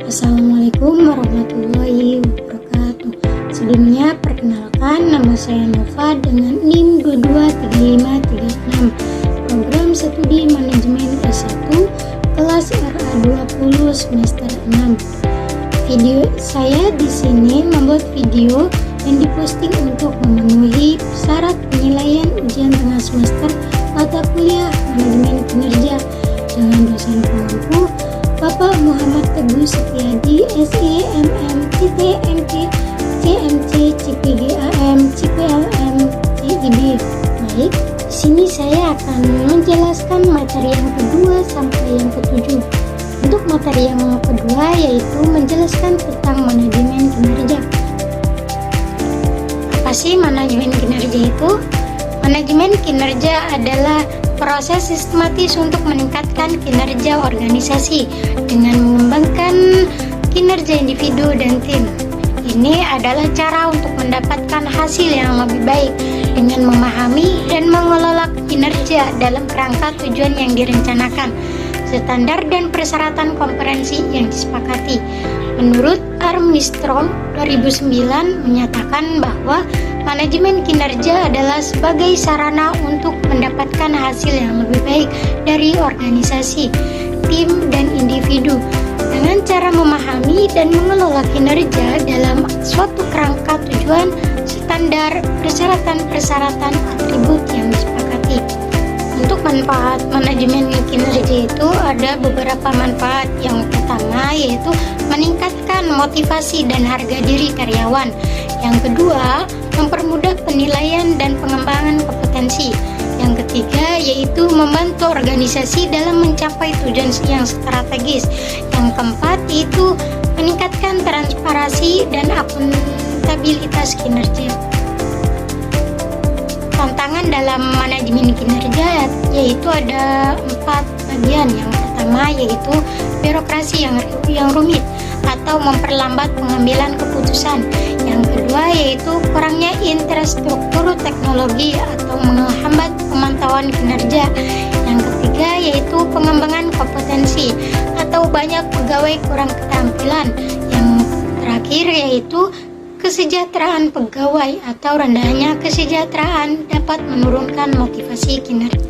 Assalamualaikum warahmatullahi wabarakatuh. Sebelumnya perkenalkan, nama saya Nova dengan NIM 223536, program studi manajemen S1 kelas RA20 semester 6. Video saya di sini membuat video yang diposting untuk memenuhi syarat penilaian ujian tengah semester mata kuliah manajemen kinerja dengan dosen pengampu Bapak Muhammad Teguh Setiadi, SIMM, CTMP, CMC, CPGAM, CPLM, CIB. Baik, di sini saya akan menjelaskan materi yang kedua sampai yang ketujuh. Untuk materi yang kedua yaitu menjelaskan tentang manajemen kinerja. Apa sih manajemen kinerja itu? Manajemen kinerja adalah proses sistematis untuk meningkatkan kinerja organisasi dengan mengembangkan kinerja individu dan tim. Ini adalah cara untuk mendapatkan hasil yang lebih baik dengan memahami dan mengelola kinerja dalam kerangka tujuan yang direncanakan, standar dan persyaratan konferensi yang disepakati. Menurut Armstrong 2009 menyatakan bahwa manajemen kinerja adalah sebagai sarana untuk mendapatkan hasil yang lebih baik dari organisasi, tim, dan individu dengan cara memahami dan mengelola kinerja dalam suatu kerangka tujuan, standar, persyaratan, atribut yang disepakati. Untuk manfaat manajemen kinerja itu ada beberapa manfaat. Yang pertama yaitu meningkatkan motivasi dan harga diri karyawan. Yang kedua, mempermudah penilaian dan pengembangan kompetensi. Yang ketiga yaitu membantu organisasi dalam mencapai tujuan yang strategis. Yang keempat yaitu meningkatkan transparansi dan akuntabilitas kinerja. Tantangan dalam manajemen kinerja yaitu ada 4 bagian. Yang pertama yaitu birokrasi yang rumit atau memperlambat pengambilan keputusan. Yang kedua yaitu kurangnya infrastruktur teknologi atau menghambat pemantauan kinerja. Yang ketiga yaitu pengembangan kompetensi atau banyak pegawai kurang keterampilan. Yang terakhir yaitu kesejahteraan pegawai atau rendahnya kesejahteraan dapat menurunkan motivasi kinerja.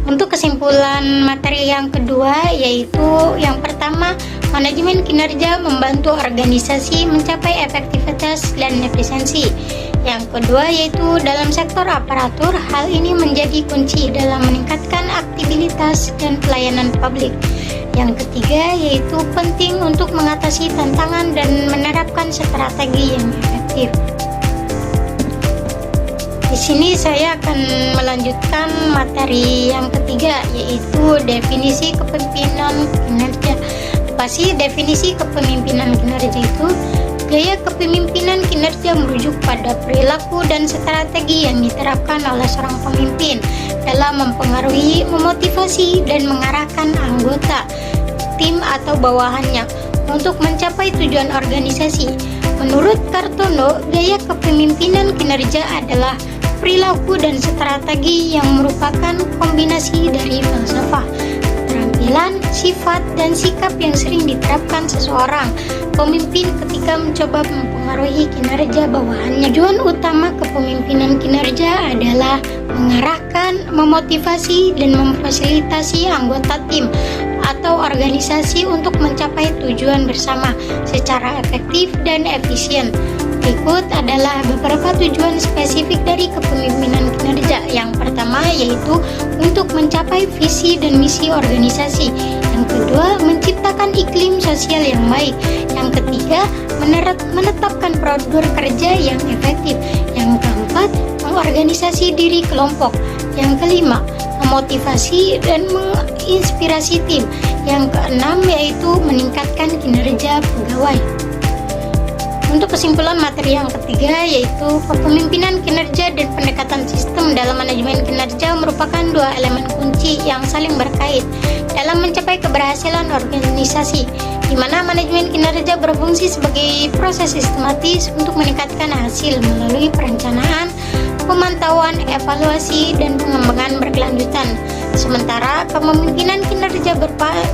Untuk kesimpulan materi yang kedua yaitu yang pertama, manajemen kinerja membantu organisasi mencapai efektivitas dan efisiensi. Yang kedua yaitu dalam sektor aparatur, hal ini menjadi kunci dalam meningkatkan aktivitas dan pelayanan publik. Yang ketiga yaitu penting untuk mengatasi tantangan dan menerapkan strategi yang efektif. Di sini saya akan melanjutkan materi yang ketiga yaitu definisi kepemimpinan kinerja. Apa sih definisi kepemimpinan kinerja itu? Gaya kepemimpinan kinerja merujuk pada perilaku dan strategi yang diterapkan oleh seorang pemimpin dalam mempengaruhi, memotivasi, dan mengarahkan anggota, tim atau bawahannya untuk mencapai tujuan organisasi. Menurut Kartono, gaya kepemimpinan kinerja adalah perilaku dan strategi yang merupakan kombinasi dari falsafah, keterampilan, sifat, dan sikap yang sering diterapkan seseorang pemimpin ketika mencoba mempengaruhi kinerja bawahannya. Tujuan utama kepemimpinan kinerja adalah mengarahkan, memotivasi, dan memfasilitasi anggota tim atau organisasi untuk mencapai tujuan bersama secara efektif dan efisien. Berikut adalah beberapa tujuan spesifik dari kepemimpinan kinerja. Yang pertama yaitu untuk mencapai visi dan misi organisasi. Yang kedua, menciptakan iklim sosial yang baik. Yang ketiga, menetapkan prosedur kerja yang efektif. Yang keempat, mengorganisasi diri kelompok. Yang kelima, memotivasi dan menginspirasi tim. Yang keenam yaitu meningkatkan kinerja pegawai. Untuk kesimpulan materi yang ketiga yaitu kepemimpinan kinerja dan pendekatan sistem dalam manajemen kinerja merupakan dua elemen kunci yang saling berkait dalam mencapai keberhasilan organisasi, di mana manajemen kinerja berfungsi sebagai proses sistematis untuk meningkatkan hasil melalui perencanaan, pemantauan, evaluasi, dan pengembangan berkelanjutan. Sementara kepemimpinan kinerja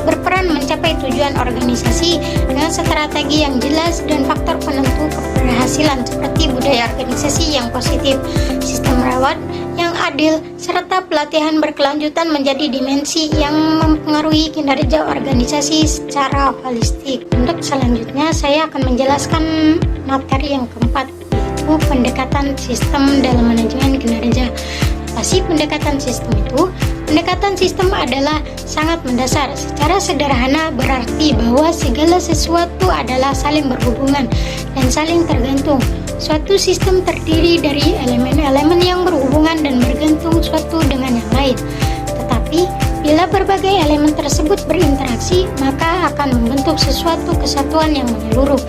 berperan mencapai tujuan organisasi dengan strategi yang jelas dan faktor penentu keberhasilan seperti budaya organisasi yang positif, sistem rawat yang adil, serta pelatihan berkelanjutan menjadi dimensi yang mempengaruhi kinerja organisasi secara holistik. Untuk selanjutnya saya akan menjelaskan materi yang keempat, yaitu pendekatan sistem dalam manajemen kinerja. Apa sih pendekatan sistem itu? Pendekatan sistem adalah sangat mendasar. Secara sederhana berarti bahwa segala sesuatu adalah saling berhubungan dan saling tergantung. Suatu sistem terdiri dari elemen-elemen yang berhubungan dan bergantung suatu dengan yang lain. Tetapi, bila berbagai elemen tersebut berinteraksi, maka akan membentuk sesuatu kesatuan yang menyeluruh.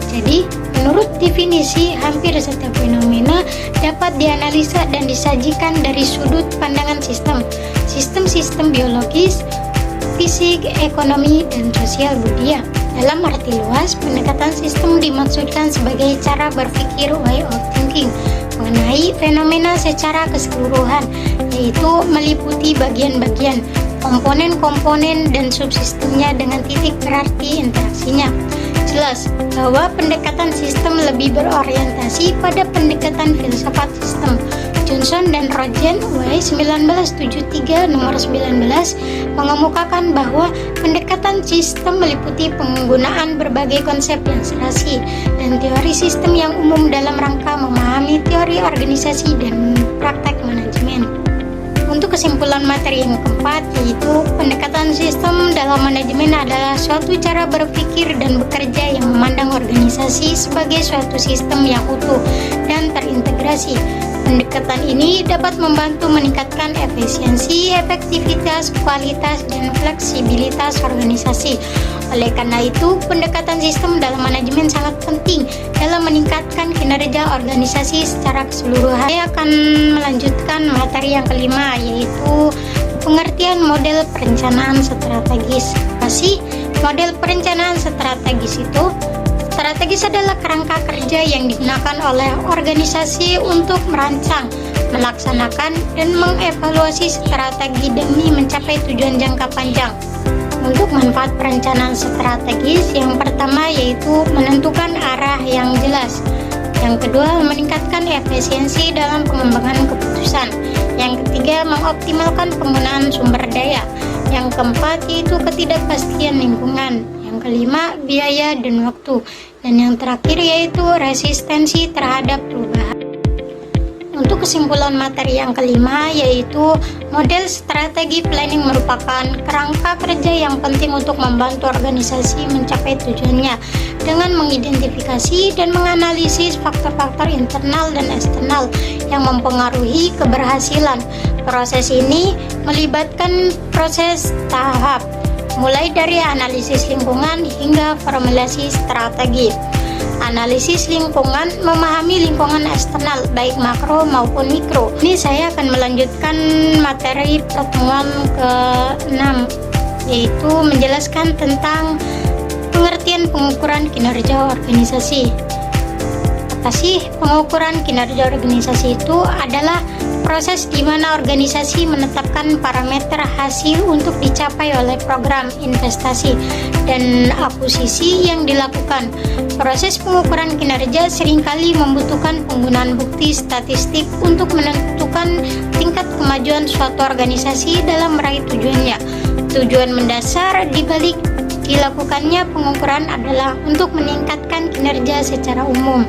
Jadi, menurut definisi, hampir setiap fenomena dapat dianalisa dan disajikan dari sudut pandangan sistem. Sistem-sistem biologis, fisik, ekonomi, dan sosial budaya. Dalam arti luas, pendekatan sistem dimaksudkan sebagai cara berpikir way of thinking mengenai fenomena secara keseluruhan, yaitu meliputi bagian-bagian, komponen-komponen, dan subsistemnya dengan titik berarti interaksinya. Jelas bahwa pendekatan sistem lebih berorientasi pada pendekatan filsafat sistem. Johnson dan Rogen Y 1973 nomor 19 mengemukakan bahwa pendekatan sistem meliputi penggunaan berbagai konsep yang serasi dan teori sistem yang umum dalam rangka memahami teori organisasi dan praktek manajemen. Untuk kesimpulan materi yang keempat, yaitu pendekatan sistem dalam manajemen adalah suatu cara berpikir dan bekerja yang memandang organisasi sebagai suatu sistem yang utuh dan terintegrasi. Pendekatan ini dapat membantu meningkatkan efisiensi, efektivitas, kualitas, dan fleksibilitas organisasi. Oleh karena itu, pendekatan sistem dalam manajemen sangat penting dalam meningkatkan kinerja organisasi secara keseluruhan. Saya akan melanjutkan materi yang kelima, yaitu pengertian model perencanaan strategis. Apa sih model perencanaan strategis itu? Strategis adalah kerangka kerja yang digunakan oleh organisasi untuk merancang, melaksanakan, dan mengevaluasi strategi demi mencapai tujuan jangka panjang. Untuk manfaat perencanaan strategis, yang pertama yaitu menentukan arah yang jelas. Yang kedua, meningkatkan efisiensi dalam pengembangan keputusan. Yang ketiga, mengoptimalkan penggunaan sumber daya. Yang keempat yaitu ketidakpastian lingkungan. Yang kelima, biaya dan waktu. Dan yang terakhir yaitu resistensi terhadap perubahan. Untuk kesimpulan materi yang kelima, yaitu model strategi planning merupakan kerangka kerja yang penting untuk membantu organisasi mencapai tujuannya dengan mengidentifikasi dan menganalisis faktor-faktor internal dan eksternal yang mempengaruhi keberhasilan. Proses ini melibatkan proses tahap, mulai dari analisis lingkungan hingga formulasi strategi. Analisis lingkungan, memahami lingkungan eksternal baik makro maupun mikro. Ini saya akan melanjutkan materi pertemuan ke-6, yaitu menjelaskan tentang pengertian pengukuran kinerja organisasi. Apa sih pengukuran kinerja organisasi itu? Adalah proses di mana organisasi menetapkan parameter hasil untuk dicapai oleh program investasi dan akuisisi yang dilakukan. Proses pengukuran kinerja seringkali membutuhkan penggunaan bukti statistik untuk menentukan tingkat kemajuan suatu organisasi dalam meraih tujuannya. Tujuan mendasar dibalik dilakukannya pengukuran adalah untuk meningkatkan kinerja secara umum.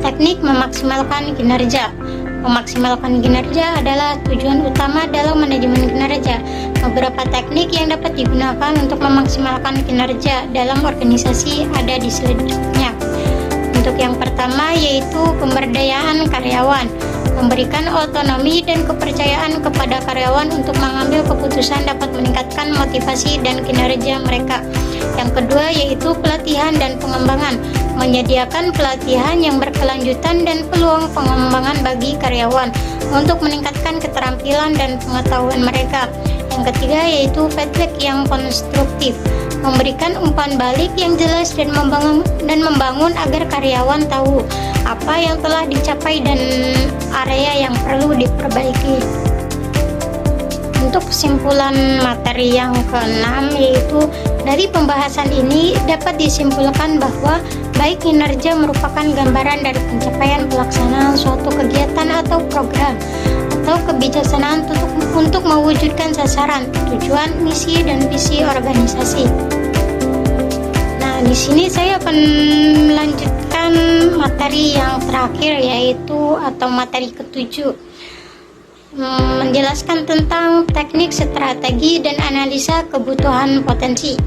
Teknik memaksimalkan kinerja. Memaksimalkan kinerja adalah tujuan utama dalam manajemen kinerja. Beberapa teknik yang dapat digunakan untuk memaksimalkan kinerja dalam organisasi ada di selanjutnya. Untuk yang pertama yaitu pemberdayaan karyawan. Memberikan otonomi dan kepercayaan kepada karyawan untuk mengambil keputusan dapat meningkatkan motivasi dan kinerja mereka. Yang kedua yaitu pelatihan dan pengembangan. Menyediakan pelatihan yang berkelanjutan dan peluang pengembangan bagi karyawan untuk meningkatkan keterampilan dan pengetahuan mereka. Yang ketiga yaitu feedback yang konstruktif. Memberikan umpan balik yang jelas dan membangun agar karyawan tahu apa yang telah dicapai dan area yang perlu diperbaiki. Untuk kesimpulan materi yang keenam, yaitu dari pembahasan ini dapat disimpulkan bahwa baik kinerja merupakan gambaran dari pencapaian pelaksanaan suatu kegiatan atau program atau kebijaksanaan untuk mewujudkan sasaran, tujuan, misi, dan visi organisasi. Nah, di sini saya akan melanjutkan materi yang terakhir, yaitu atau materi ketujuh, menjelaskan tentang teknik strategi dan analisa kebutuhan potensi.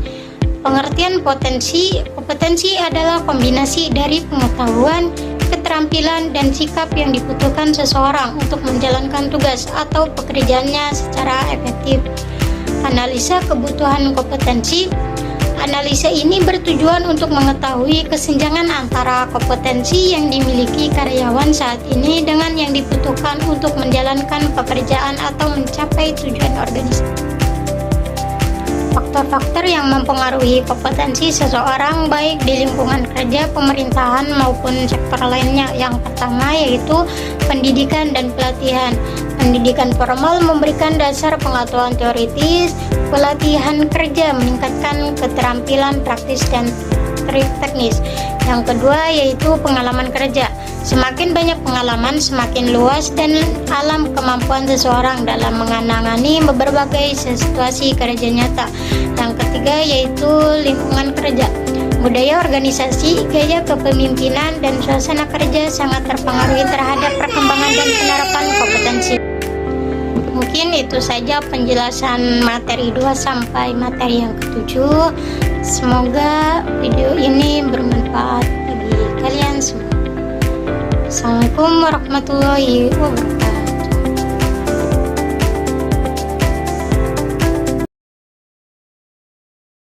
Pengertian kompetensi adalah kombinasi dari pengetahuan, keterampilan, dan sikap yang dibutuhkan seseorang untuk menjalankan tugas atau pekerjaannya secara efektif. Analisa kebutuhan kompetensi. Analisa ini bertujuan untuk mengetahui kesenjangan antara kompetensi yang dimiliki karyawan saat ini dengan yang dibutuhkan untuk menjalankan pekerjaan atau mencapai tujuan organisasi. Faktor-faktor yang mempengaruhi kompetensi seseorang baik di lingkungan kerja, pemerintahan, maupun sektor lainnya. Yang pertama yaitu pendidikan dan pelatihan. Pendidikan formal memberikan dasar pengetahuan teoritis, pelatihan kerja meningkatkan keterampilan praktis dan teknis. Yang kedua yaitu pengalaman kerja. Semakin banyak pengalaman, semakin luas dan alam kemampuan seseorang dalam menangani berbagai situasi kerja nyata. Yang ketiga yaitu lingkungan kerja. Budaya organisasi, gaya kepemimpinan, dan suasana kerja sangat terpengaruhi terhadap perkembangan dan penerapan kompetensi. Mungkin itu saja penjelasan materi 2 sampai materi yang ketujuh. Semoga video ini bermanfaat bagi kalian semua. Assalamualaikum warahmatullahi wabarakatuh.